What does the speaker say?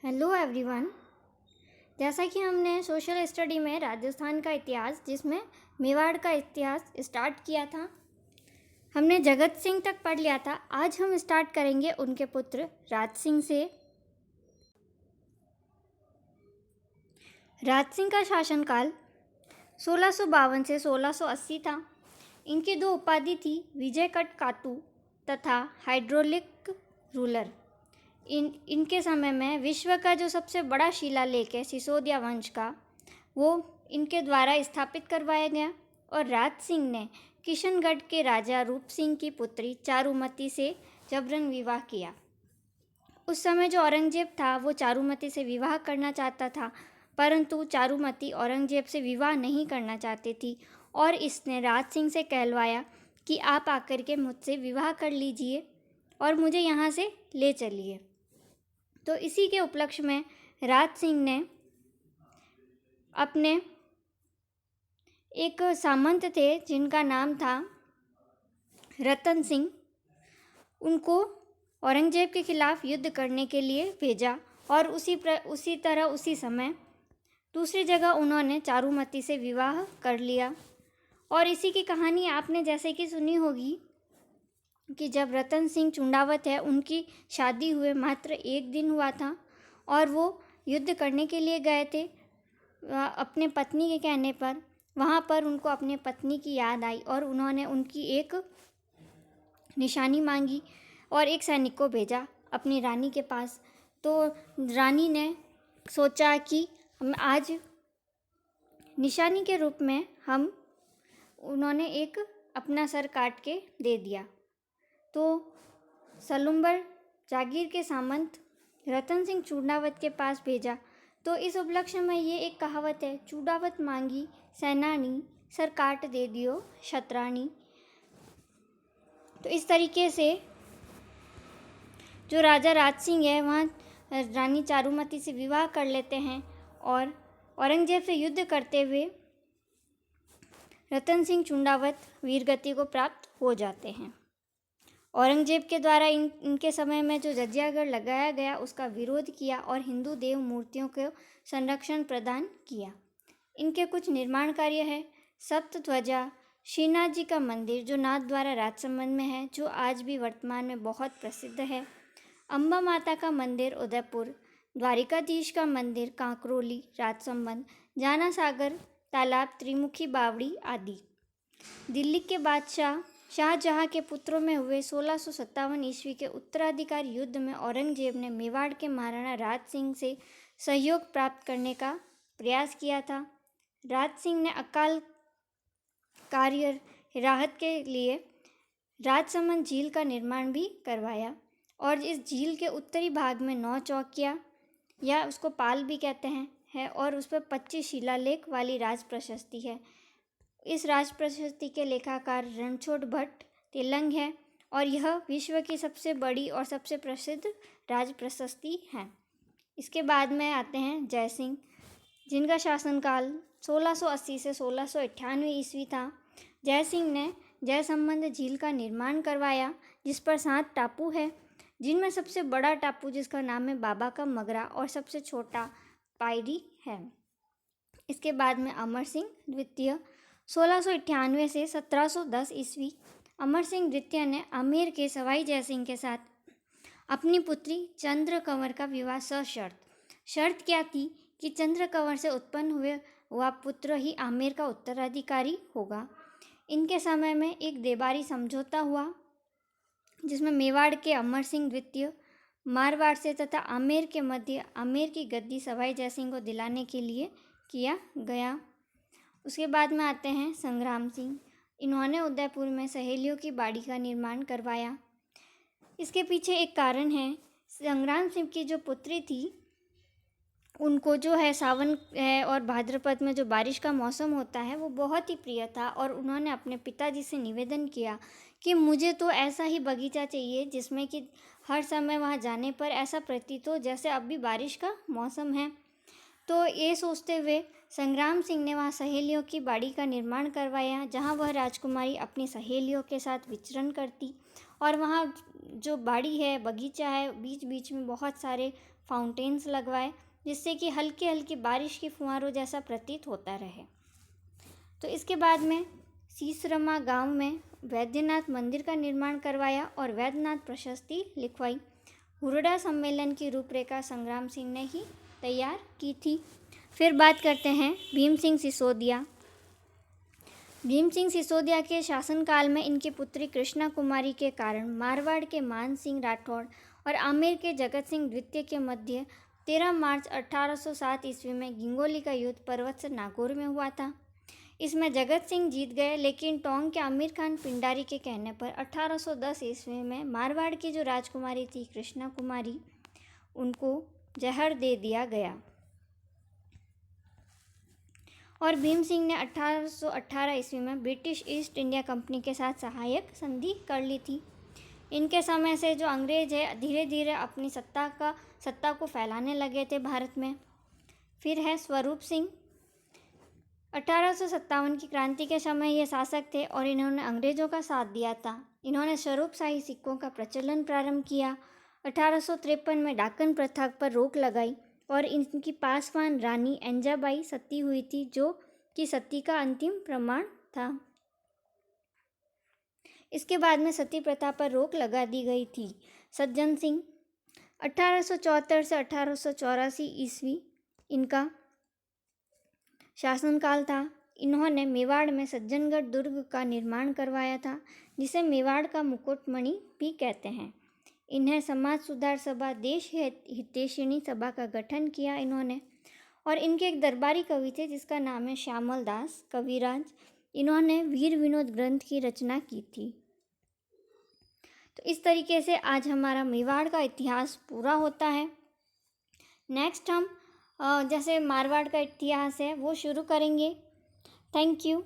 Hello everyone. जैसा कि हमने सोशल स्टडी में राजस्थान का इतिहास जिसमें मेवाड़ का इतिहास स्टार्ट किया था, हमने जगत सिंह तक पढ़ लिया था। आज हम स्टार्ट करेंगे उनके पुत्र राज सिंह से। राज सिंह का शासनकाल 1652 से 1680 था। इनकी दो उपाधि थी, विजयकट कातू तथा हाइड्रोलिक रूलर। इनके समय में विश्व का जो सबसे बड़ा शिलालेख है सिसोदिया वंश का, वो इनके द्वारा स्थापित करवाया गया। और राज सिंह ने किशनगढ़ के राजा रूप सिंह की पुत्री चारुमती से जबरन विवाह किया। उस समय जो औरंगजेब था वो चारुमती से विवाह करना चाहता था, परंतु चारुमती औरंगजेब से विवाह नहीं करना चाहती थी और इसने राज सिंह से कहलवाया कि आप आकर के मुझसे विवाह कर लीजिए और मुझे यहाँ से ले चलिए। तो इसी के उपलक्ष्य में राज सिंह ने अपने एक सामंत थे जिनका नाम था रतन सिंह, उनको औरंगजेब के खिलाफ युद्ध करने के लिए भेजा। और उसी समय दूसरी जगह उन्होंने चारुमती से विवाह कर लिया। और इसी की कहानी आपने जैसे कि सुनी होगी कि जब रतन सिंह चुंडावत है, उनकी शादी हुए मात्र एक दिन हुआ था और वो युद्ध करने के लिए गए थे अपने पत्नी के कहने पर। वहाँ पर उनको अपने पत्नी की याद आई और उन्होंने उनकी एक निशानी मांगी और एक सैनिक को भेजा अपनी रानी के पास। तो रानी ने सोचा कि हम आज निशानी के रूप में उन्होंने एक अपना सर काट के दे दिया। तो सलुम्बर जागीर के सामंत रतन सिंह चूडावत के पास भेजा। तो इस उपलक्ष्य में ये एक कहावत है, चूडावत मांगी सेनानी, सर काट दे दियो शतरानी। तो इस तरीके से जो राजा राज सिंह है वहाँ रानी चारुमती से विवाह कर लेते हैं और औरंगजेब से युद्ध करते हुए रतन सिंह चूडावत वीरगति को प्राप्त हो जाते हैं। औरंगजेब के द्वारा इनके समय में जो जजियागढ़ लगाया गया उसका विरोध किया और हिंदू देव मूर्तियों को संरक्षण प्रदान किया। इनके कुछ निर्माण कार्य है। सप्तध्वजा श्रीनाथ जी का मंदिर जो नाथ द्वारा राजसमंद में है, जो आज भी वर्तमान में बहुत प्रसिद्ध है। अम्बा माता का मंदिर उदयपुर, द्वारिकाधीश का मंदिर कांकरोली राजसमंद, जाना सागर तालाब, त्रिमुखी बावड़ी आदि। दिल्ली के बादशाह शाहजहाँ के पुत्रों में हुए 1657 ईस्वी के उत्तराधिकारी युद्ध में औरंगजेब ने मेवाड़ के महाराणा राज सिंह से सहयोग प्राप्त करने का प्रयास किया था। राज सिंह ने अकाल कार्य राहत के लिए राजसमंद झील का निर्माण भी करवाया और इस झील के उत्तरी भाग में 9 चौकियाँ या उसको पाल भी कहते हैं और उस पर 25 शिलालेख वाली राज प्रशस्ति है। इस राज प्रशस्ति के लेखाकार रणछोड़ भट्ट तेलंग है और यह विश्व की सबसे बड़ी और सबसे प्रसिद्ध राज प्रशस्ति है। इसके बाद में आते हैं जय सिंह, जिनका शासनकाल 1680 से 1698 ईस्वी था। जय सिंह ने जयसंबंध झील का निर्माण करवाया जिस पर 7 टापू है, जिनमें सबसे बड़ा टापू जिसका नाम है बाबा का मगरा और सबसे छोटा पायरी है। इसके बाद में अमर सिंह द्वितीय 1698 से 1710 ईस्वी। अमर सिंह द्वितीय ने आमेर के सवाई जयसिंह के साथ अपनी पुत्री चंद्र कंवर का विवाह शर्त क्या थी कि चंद्र कंवर से उत्पन्न हुआ पुत्र ही आमेर का उत्तराधिकारी होगा। इनके समय में एक देबारी समझौता हुआ जिसमें मेवाड़ के अमर सिंह द्वितीय मारवाड़ से तथा आमेर के मध्य आमेर की गद्दी सवाई जयसिंह को दिलाने के लिए किया गया। उसके बाद में आते हैं संग्राम सिंह। इन्होंने उदयपुर में सहेलियों की बाड़ी का निर्माण करवाया। इसके पीछे एक कारण है, संग्राम सिंह की जो पुत्री थी उनको जो है सावन है और भाद्रपद में जो बारिश का मौसम होता है वो बहुत ही प्रिय था और उन्होंने अपने पिताजी से निवेदन किया कि मुझे तो ऐसा ही बगीचा चाहिए जिसमें कि हर समय वहाँ जाने पर ऐसा प्रतीत हो जैसे अब भी बारिश का मौसम है। तो ये सोचते हुए संग्राम सिंह ने वहाँ सहेलियों की बाड़ी का निर्माण करवाया, जहाँ वह राजकुमारी अपनी सहेलियों के साथ विचरण करती और वहाँ जो बाड़ी है, बगीचा है, बीच बीच में बहुत सारे फाउंटेन्स लगवाए, जिससे कि हल्की हल्की बारिश की फुहारों जैसा प्रतीत होता रहे। तो इसके बाद में सीसरमा गांव में वैद्यनाथ मंदिर का निर्माण करवाया और वैद्यनाथ प्रशस्ति लिखवाई। हुरडा सम्मेलन की रूपरेखा संग्राम सिंह ने ही तैयार की थी। फिर बात करते हैं भीम सिंह सिसोदिया। भीम सिंह सिसोदिया के शासनकाल में इनकी पुत्री कृष्णा कुमारी के कारण मारवाड़ के मान सिंह राठौड़ और आमेर के जगत सिंह द्वितीय के मध्य 13 मार्च 1807 ईस्वी में गिंगोली का युद्ध पर्वत से नागौर में हुआ था। इसमें जगत सिंह जीत गए, लेकिन टोंक के आमिर खान पिंडारी के कहने पर 1810 ईस्वी में मारवाड़ की जो राजकुमारी थी कृष्णा कुमारी, उनको जहर दे दिया गया और भीम सिंह ने 1818 ईस्वी में ब्रिटिश ईस्ट इंडिया कंपनी के साथ सहायक संधि कर ली थी। इनके समय से जो अंग्रेज है धीरे धीरे अपनी सत्ता को फैलाने लगे थे भारत में। फिर है स्वरूप सिंह। 1857 की क्रांति के समय ये शासक थे और इन्होंने अंग्रेज़ों का साथ दिया था। इन्होंने स्वरूपशाही सिक्कों का प्रचलन प्रारंभ किया। 1853 में डाकन प्रथा पर रोक लगाई और इनकी पासवान रानी अंजाबाई सती हुई थी, जो कि सती का अंतिम प्रमाण था। इसके बाद में सती प्रथा पर रोक लगा दी गई थी। सज्जन सिंह 1874 से 1884 ईस्वी इनका शासनकाल था। इन्होंने मेवाड़ में सज्जनगढ़ दुर्ग का निर्माण करवाया था, जिसे मेवाड़ का मुकुटमणि भी कहते हैं। इन्हें समाज सुधार सभा, देश हितैषिणी सभा का गठन किया इन्होंने। और इनके एक दरबारी कवि थे जिसका नाम है श्यामल दास कविराज। इन्होंने वीर विनोद ग्रंथ की रचना की थी। तो इस तरीके से आज हमारा मेवाड़ का इतिहास पूरा होता है। नेक्स्ट हम जैसे मारवाड़ का इतिहास है वो शुरू करेंगे। Thank you.